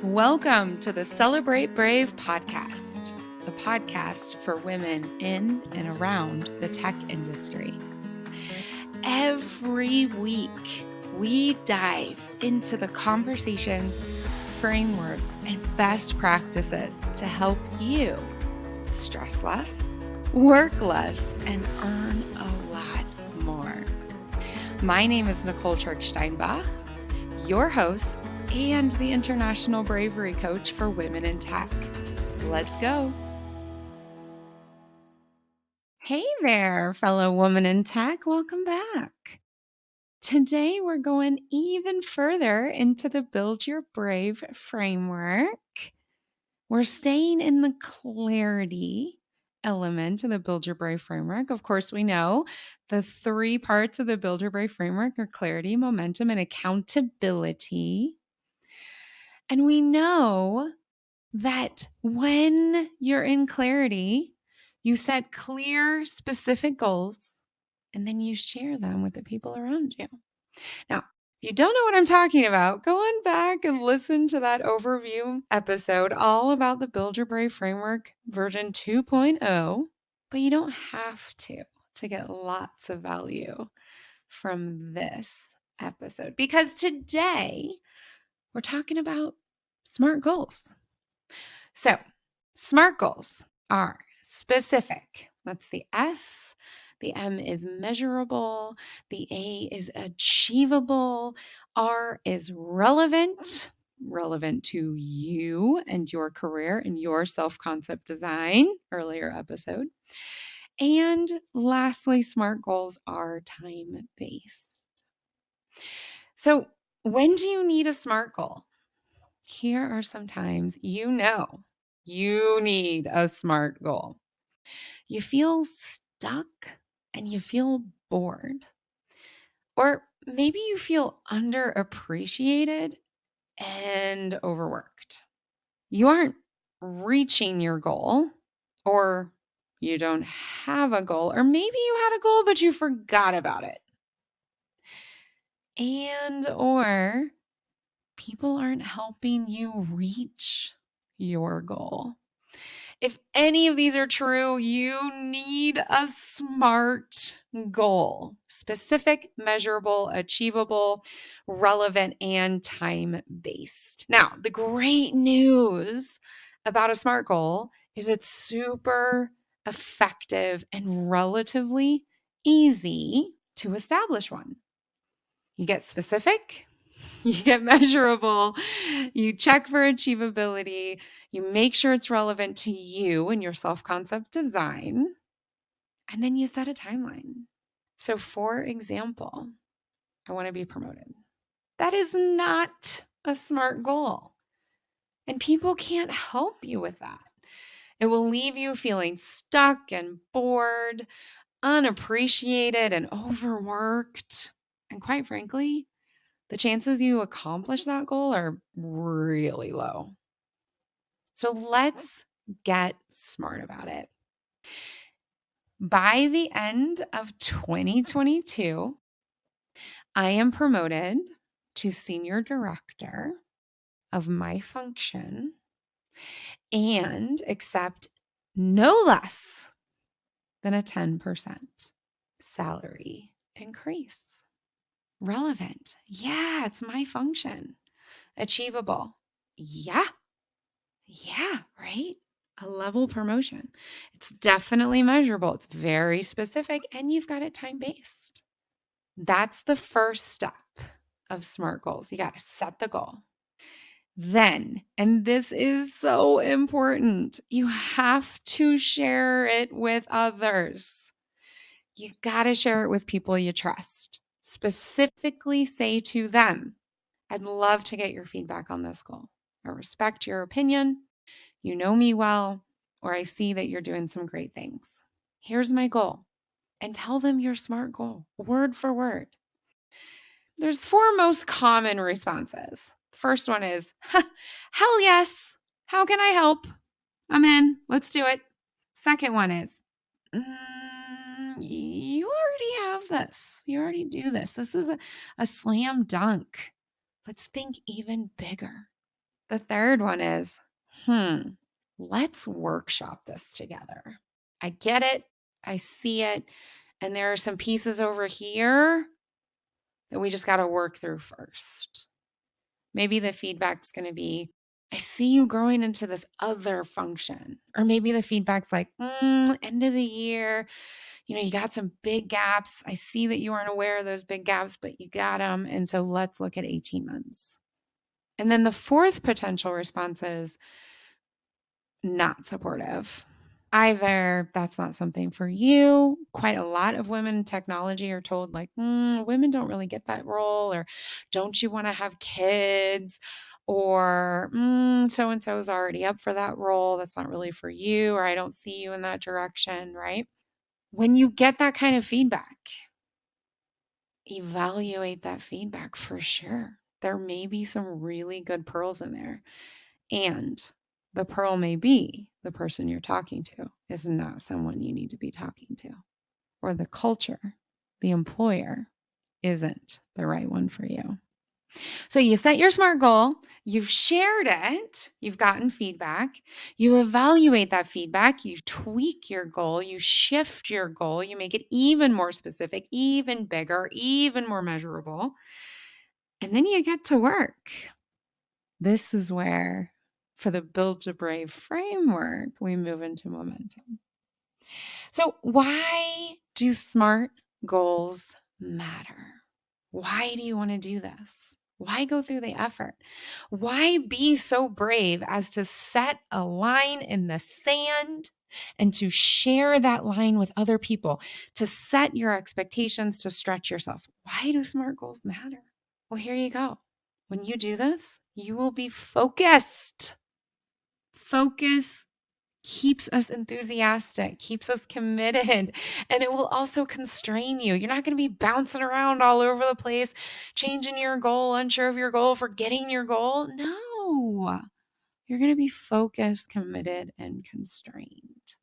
Welcome to the Celebrate Brave podcast, the podcast for women in and around the tech industry. Every week, we dive into the conversations, frameworks, and best practices to help you stress less, work less, and earn a lot more. My name is Nicole Steinbach, your host and the International Bravery Coach for Women in Tech. Let's go. Hey there, fellow woman in tech. Welcome back. Today, we're going even further into the Build Your Brave framework. We're staying in the clarity element of the Build Your Brave framework. Of course, we know the three parts of the Build Your Brave framework are clarity, momentum, and accountability. And we know that when you're in clarity, you set clear, specific goals, and then you share them with the people around you. Now, if you don't know what I'm talking about, go on back and listen to that overview episode all about the Build Your Brave framework version 2.0, but you don't have to get lots of value from this episode because today we're talking about SMART goals. So, SMART goals are specific. That's the S. The M is measurable. The A is achievable. R is relevant to you and your career and your self-concept design, earlier episode. And lastly, SMART goals are time-based. So, when do you need a SMART goal? Here are some times you need a SMART goal. You feel stuck and you feel bored. Or maybe you feel underappreciated and overworked. You aren't reaching your goal, or you don't have a goal, or maybe you had a goal but you forgot about it. And or people aren't helping you reach your goal. If any of these are true, you need a SMART goal: specific, measurable, achievable, relevant, and time-based. Now, the great news about a SMART goal is it's super effective and relatively easy to establish one. You get specific, you get measurable, you check for achievability, you make sure it's relevant to you and your self-concept design, and then you set a timeline. So, for example, I want to be promoted. That is not a SMART goal, and people can't help you with that. It will leave you feeling stuck and bored, unappreciated, and overworked. And quite frankly, the chances you accomplish that goal are really low. So let's get smart about it. By the end of 2022, I am promoted to senior director of my function and accept no less than a 10% salary increase. Relevant. Yeah, it's my function. Achievable. Yeah, right? A level promotion. It's definitely measurable. It's very specific, and you've got it time-based. That's the first step of SMART goals. You got to set the goal. Then, and this is so important, you have to share it with others. You got to share it with people you trust. Specifically say to them, I'd love to get your feedback on this goal. I respect your opinion. You know me well, or I see that you're doing some great things. Here's my goal. And tell them your SMART goal, word for word. There's 4 most common responses. First one is, hell yes. How can I help? I'm in. Let's do it. Second one is, you already have this. You already do this. This is a slam dunk. Let's think even bigger. The third one is, let's workshop this together. I get it. I see it. And there are some pieces over here that we just got to work through first. Maybe the feedback's going to be, I see you growing into this other function. Or maybe the feedback's like, end of the year, you got some big gaps. I see that you aren't aware of those big gaps, but you got them. And so let's look at 18 months. And then the fourth potential response is not supportive. Either that's not something for you. Quite a lot of women in technology are told like, women don't really get that role, or don't you want to have kids, or so-and-so is already up for that role. That's not really for you, or I don't see you in that direction, right? When you get that kind of feedback, evaluate that feedback for sure. There may be some really good pearls in there. And the pearl may be the person you're talking to is not someone you need to be talking to. Or the culture, the employer, isn't the right one for you. So you set your SMART goal, you've shared it, you've gotten feedback, you evaluate that feedback, you tweak your goal, you shift your goal, you make it even more specific, even bigger, even more measurable, and then you get to work. This is where, for the Build to Brave framework, we move into momentum. So why do SMART goals matter? Why do you want to do this? Why go through the effort? Why be so brave as to set a line in the sand and to share that line with other people, to set your expectations, to stretch yourself? Why do SMART goals matter? Well, here you go. When you do this, you will be focused. Focus keeps us enthusiastic, keeps us committed, and it will also constrain you. You're not going to be bouncing around all over the place, changing your goal, unsure of your goal, forgetting your goal. No, you're going to be focused, committed, and constrained.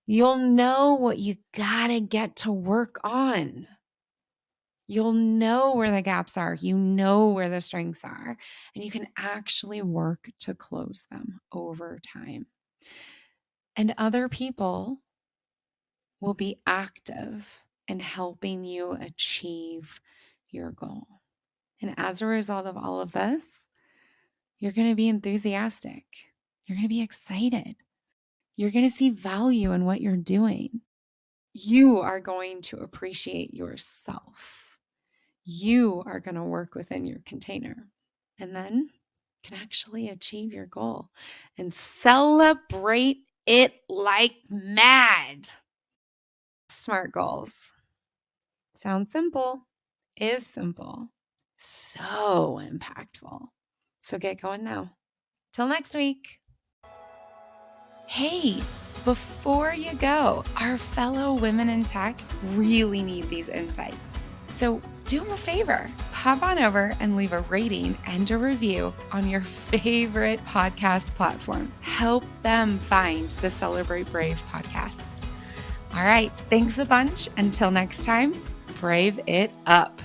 You'll know what you got to get to work on. You'll know where the gaps are. You know where the strengths are, and you can actually work to close them over time. And other people will be active in helping you achieve your goal. And as a result of all of this, you're going to be enthusiastic. You're going to be excited. You're going to see value in what you're doing. You are going to appreciate yourself. You are going to work within your container, and then can actually achieve your goal and celebrate it like mad. SMART goals. Sounds simple, is simple, so impactful. So get going now. Till next week. Hey, before you go, our fellow women in tech really need these insights. So do them a favor, hop on over and leave a rating and a review on your favorite podcast platform. Help them find the Celebrate Brave podcast. All right, thanks a bunch. Until next time, brave it up.